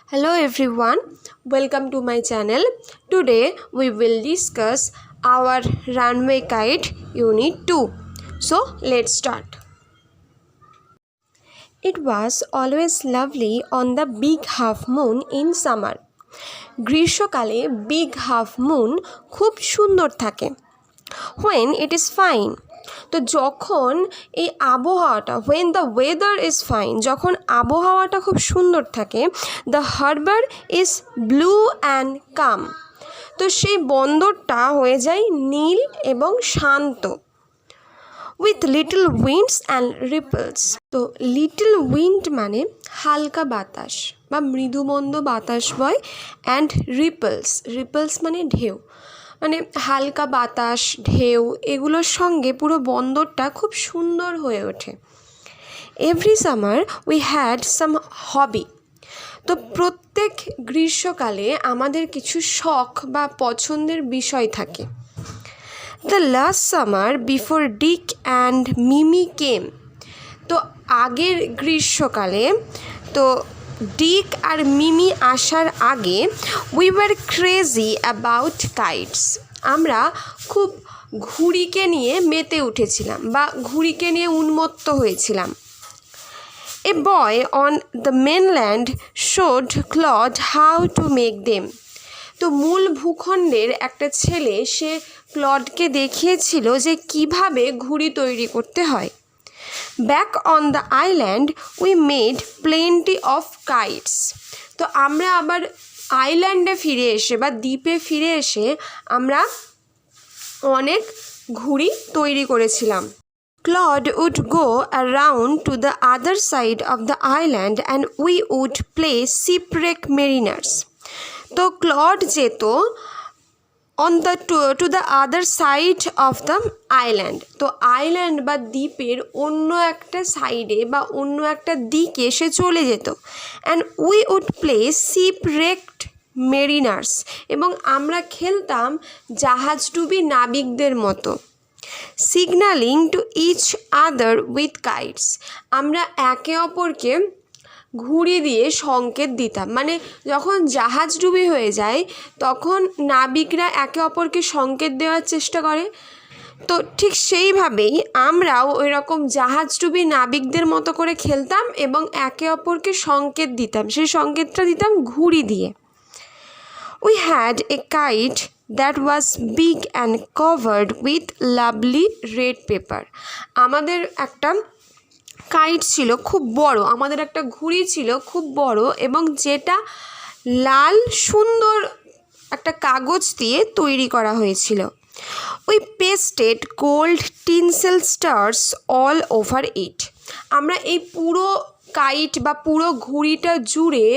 Hello everyone, welcome to my channel. Today we will discuss our Runaway Kite Unit 2. So let's start. It was always lovely on the big half moon in summer. গ্রীষ্মকালে big half moon খুব সুন্দর থাকে. When it is fine. তো যখন এই আবহাওয়াটা when the weather is fine, যখন আবহাওয়াটা খুব সুন্দর থাকে, the harbor is blue and calm. তো সেই বন্দরটা হয়ে যায় নীল এবং শান্ত. with little winds and ripples. তো little wind মানে হালকা বাতাস বা মৃদুমন্দ বাতাস বয়, and ripples মানে ঢেউ, মানে হালকা বাতাস ঢেউ এগুলোর সঙ্গে পুরো বন্দরটা খুব সুন্দর হয়ে ওঠে. Every summer we had some hobby. তো প্রত্যেক গ্রীষ্মকালে আমাদের কিছু শখ বা পছন্দের বিষয় থাকে. The last summer before Dick and Mimi came. তো আগের গ্রীষ্মকালে, তো ডিক আর মিমি আসার আগে we were crazy about kites. আমরা খুব ঘুড়িকে নিয়ে মেতে উঠেছিলাম বা ঘুড়িকে নিয়ে উন্মত্ত হয়েছিলাম. A boy on the mainland showed Claude how to make them. তো মূল ভূখণ্ডের একটা ছেলে সে ক্লডকে দেখিয়েছিল যে কিভাবে ঘুড়ি তৈরি করতে হয়. Back on the island we made plenty of kites. তো আমরা আবার আইল্যান্ডে ফিরে এসে বা দ্বীপে ফিরে এসে আমরা অনেক ঘুড়ি তৈরি করেছিলাম. Claude would go around to the other side of the island and we would play shipwreck mariners. তো ক্লড যেত on the to the other side of the island. তো আইল্যান্ড বা দ্বীপের অন্য একটা সাইডে বা অন্য একটা দিকে সে চলে যেত. And we would play shipwrecked mariners. এবং আমরা খেলতাম জাহাজডুবি নাবিকদের মতো. Signalling to each other with kites. আমরা একে অপরকে ঘুড়ি দিয়ে সংকেত দিতাম, মানে যখন জাহাজডুবি হয়ে যায় তখন নাবিকরা একে অপরকে সংকেত দেওয়ার চেষ্টা করে. তো ঠিক সেইভাবেই আমরাও ওই রকম জাহাজডুবি নাবিকদের মতো করে খেলতাম এবং একে অপরকে সংকেত দিতাম. সেই সংকেতটা দিতাম ঘুড়ি দিয়ে. We had a kite that was big and covered with lovely red paper. আমাদের একটা কাইট ছিল খুব বড়, আমাদের একটা ঘুড়ি ছিল খুব বড় এবং যেটা লাল সুন্দর একটা কাগজ দিয়ে তৈরি করা হয়েছিল. We pasted gold tinsel stars all over it. আমরা এই পুরো কাইট বা পুরো ঘুড়িটা জুড়ে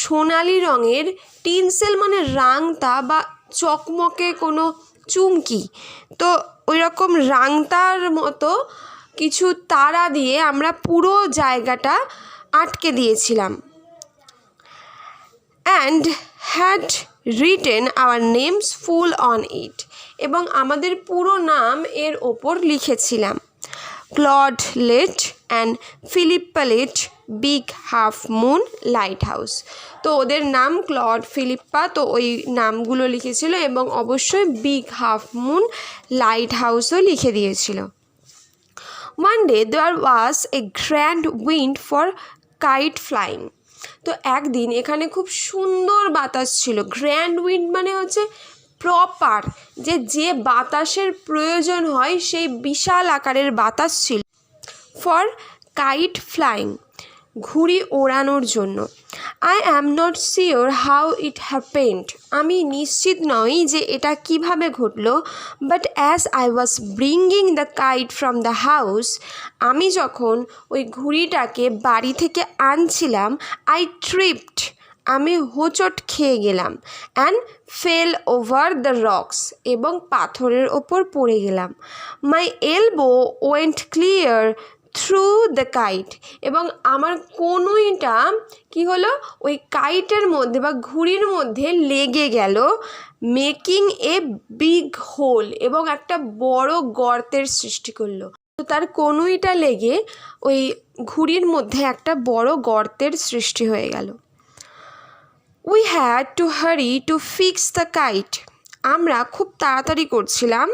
সোনালি রঙের টিনসেল মানে রাংতা বা চকমকে কোনো চুমকি, তো ওই রকম রাংতার মতো কিছু তারা দিয়ে আমরা পুরো জায়গাটা আটকে দিয়েছিলাম. And had written our names full on it. এবং আমাদের পুরো নাম এর ওপর লিখেছিলাম. Claude late and Philippa late big half moon lighthouse. তো ওদের নাম ক্লড ফিলিপ্পা, তো ওই নামগুলো লিখেছিল এবং অবশ্যই বিগ হাফ মুন লাইট হাউসও লিখে দিয়েছিল. One day there was a grand wind for kite flying. তো একদিন এখানে খুব সুন্দর বাতাস ছিল. গ্র্যান্ড উইন্ড মানে হচ্ছে প্রপার যে বাতাসের প্রয়োজন হয় সেই বিশাল আকারের বাতাস ছিল. ফর কাইট ফ্লাইং, ঘুড়ি ওড়ানোর জন্য. I am not sure how it happened. আমি নিশ্চিত নই যে এটা কিভাবে ঘটলো. But as I was bringing the kite from the house, আমি যখন ওই ঘুড়িটাকে বাড়ি থেকে আনছিলাম, আই ট্রিপড, আমি হোঁচট খেয়ে গেলাম. And fell over the rocks, এবং পাথরের ওপর পড়ে গেলাম. My elbow went clear through the kite. এবং আমার কনুইটা কি হলো, ওই কাইটের মধ্যে বা ঘুড়ির মধ্যে লেগে গেল. মেকিং এ বিগ হোল, এবং একটা বড় গর্তের সৃষ্টি করলো. তো তার কনুইটা লেগে ওই ঘুড়ির মধ্যে একটা বড় গর্তের সৃষ্টি হয়ে গেল. We had to hurry to fix the kite. আমরা খুব তাড়াতাড়ি করছিলাম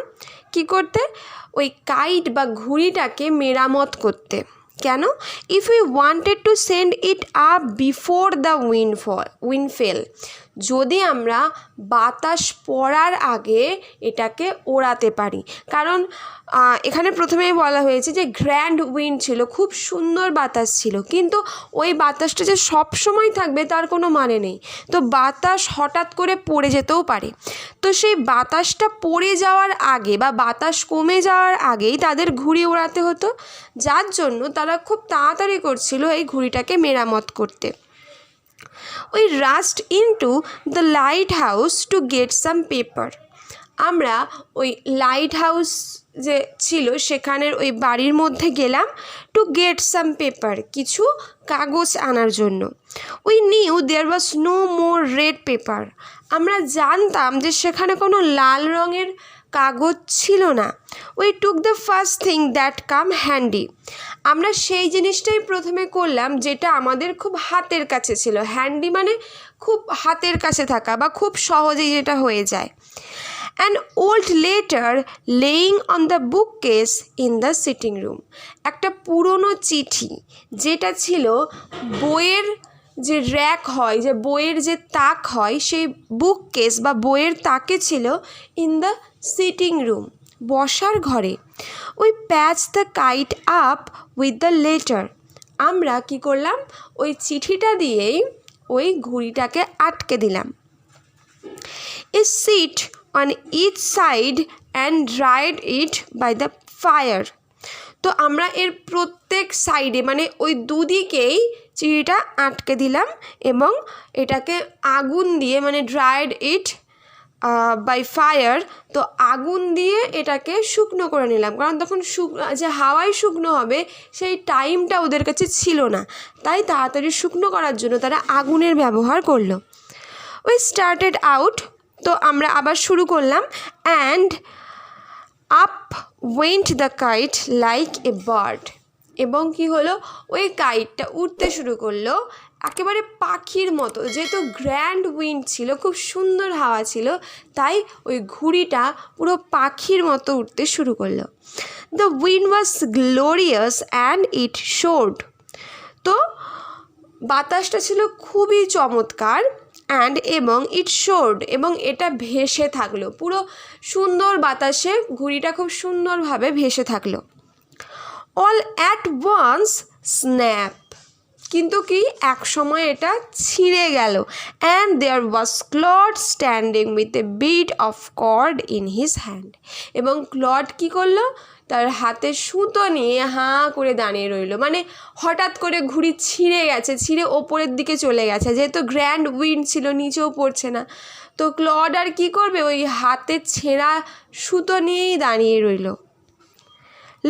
কি করতে, ওই কাইট বা ঘুড়িটাকে মেরামত করতে। কেন? If we wanted to send it up before the wind fail, যদি আমরা বাতাস পড়ার আগে এটাকে ওড়াতে পারি। কারণ এখানে প্রথমেই বলা হয়েছে যে গ্র্যান্ড উইন্ড ছিল, খুব সুন্দর বাতাস ছিল, কিন্তু ওই বাতাসটা যে সব সময় থাকবে তার কোনো মানে নেই। তো বাতাস হঠাৎ করে পড়ে যেতেও পারে। তো সেই বাতাসটা পড়ে যাওয়ার আগে বা বাতাস কমে যাওয়ার আগেই তাদের ঘুড়ি ওড়াতে হতো, যার জন্য তারা খুব তাড়াতাড়ি করছিল এই ঘুড়িটাকে মেরামত করতে। We rushed into the lighthouse to get some paper. আমরা ওই লাইট হাউস যে ছিল সেখানের ওই বাড়ির মধ্যে গেলাম টু গেট সাম পেপার, কিছু কাগজ আনার জন্য। We knew there was no more red paper, আমরা জানতাম যে সেখানে কোনো লাল রঙের কাগজ ছিল না। We took the first thing that come handy, আমরা সেই জিনিসটাই প্রথমে করলাম যেটা আমাদের খুব হাতের কাছে ছিল। হ্যান্ডি মানে খুব হাতের কাছে থাকা বা খুব সহজেই যেটা হয়ে যায়। An old letter laying on the bookcase in the sitting room, একটা পুরনো চিঠি যেটা ছিল বইয়ের যে র্যাক হয়, যে বইয়ের যে তাক হয়, সেই বুককেস বা বইয়ের তাকে ছিল ইন দ্য সিটিং রুম, বসার ঘরে। We patch the kite up with the letter, আমরা কি করলাম, ওই চিঠিটা দিয়েই ওই ঘুড়িটাকে আটকে দিলাম। A sheet on each side and dried it by the fire, তো আমরা এর প্রত্যেক সাইডে মানে ওই দুদিকেই চিঠিটা আটকে দিলাম এবং এটাকে আগুন দিয়ে মানে ড্রাইড ইট বাই ফায়ার, তো আগুন দিয়ে এটাকে শুকনো করে নিলাম। কারণ তখন যে হাওয়ায় শুকনো হবে সেই টাইমটা ওদের কাছে ছিল না, তাই তাড়াতাড়ি শুকনো করার জন্য তারা আগুনের ব্যবহার করলো। উই স্টার্টেড আউট, তো আমরা আবার শুরু করলাম। And up went the kite like a bird, এবং কি হলো, ওই কাইটটা উঠতে শুরু করলো একেবারে পাখির মতো। যেহেতু গ্র্যান্ড উইন্ড ছিল, খুব সুন্দর হাওয়া ছিল, তাই ওই ঘুড়িটা পুরো পাখির মতো উঠতে শুরু করলো। The wind was glorious and it showed, তো বাতাসটা ছিল খুবই চমৎকার। অ্যান্ড এবং ইট শোড, এবং এটা ভেসে থাকলো, পুরো সুন্দর বাতাসে ঘুড়িটা খুব সুন্দরভাবে ভেসে থাকলো। অল অ্যাট ওয়ান্স স্ন্যাপ, কিন্তু কি এক সময় এটা ছিঁড়ে গেল। And there was Claude standing with a bit of cord in his hand, এবং ক্লড কি করলো, তার হাতে সুতো নিয়ে হাঁ করে দাঁড়িয়ে রইলো। মানে হঠাৎ করে ঘুড়ি ছিঁড়ে গেছে, ছিঁড়ে ওপরের দিকে চলে গেছে, যেহেতু গ্র্যান্ড উইন্ড ছিল, নিচেও পড়ছে না। তো ক্লড আর কি করবে, ওই হাতে ছেঁড়া সুতো নিয়েই দাঁড়িয়ে রইল।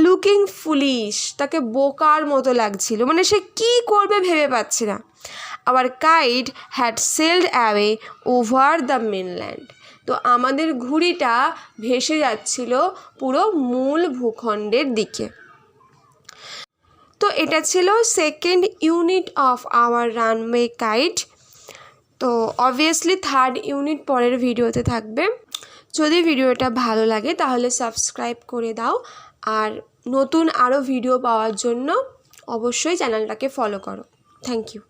লুকিং ফুলিশ, তাকে বোকার মতো লাগছিল, মানে সে কি করবে ভেবে পাচ্ছে না। Our kite had sailed away over the mainland, তো আমাদের ঘুড়িটা ভেসে যাচ্ছিল পুরো মূল ভূখণ্ডের দিকে। তো এটা ছিল second unit of our runway kite. তো অবভিয়াসলি থার্ড ইউনিট পরের ভিডিওতে থাকবে। যদি ভিডিওটা ভালো লাগে তাহলে সাবস্ক্রাইব করে দাও, আর নতুন আরও ভিডিও পাওয়ার জন্য অবশ্যই চ্যানেলটাকে ফলো করো। Thank you.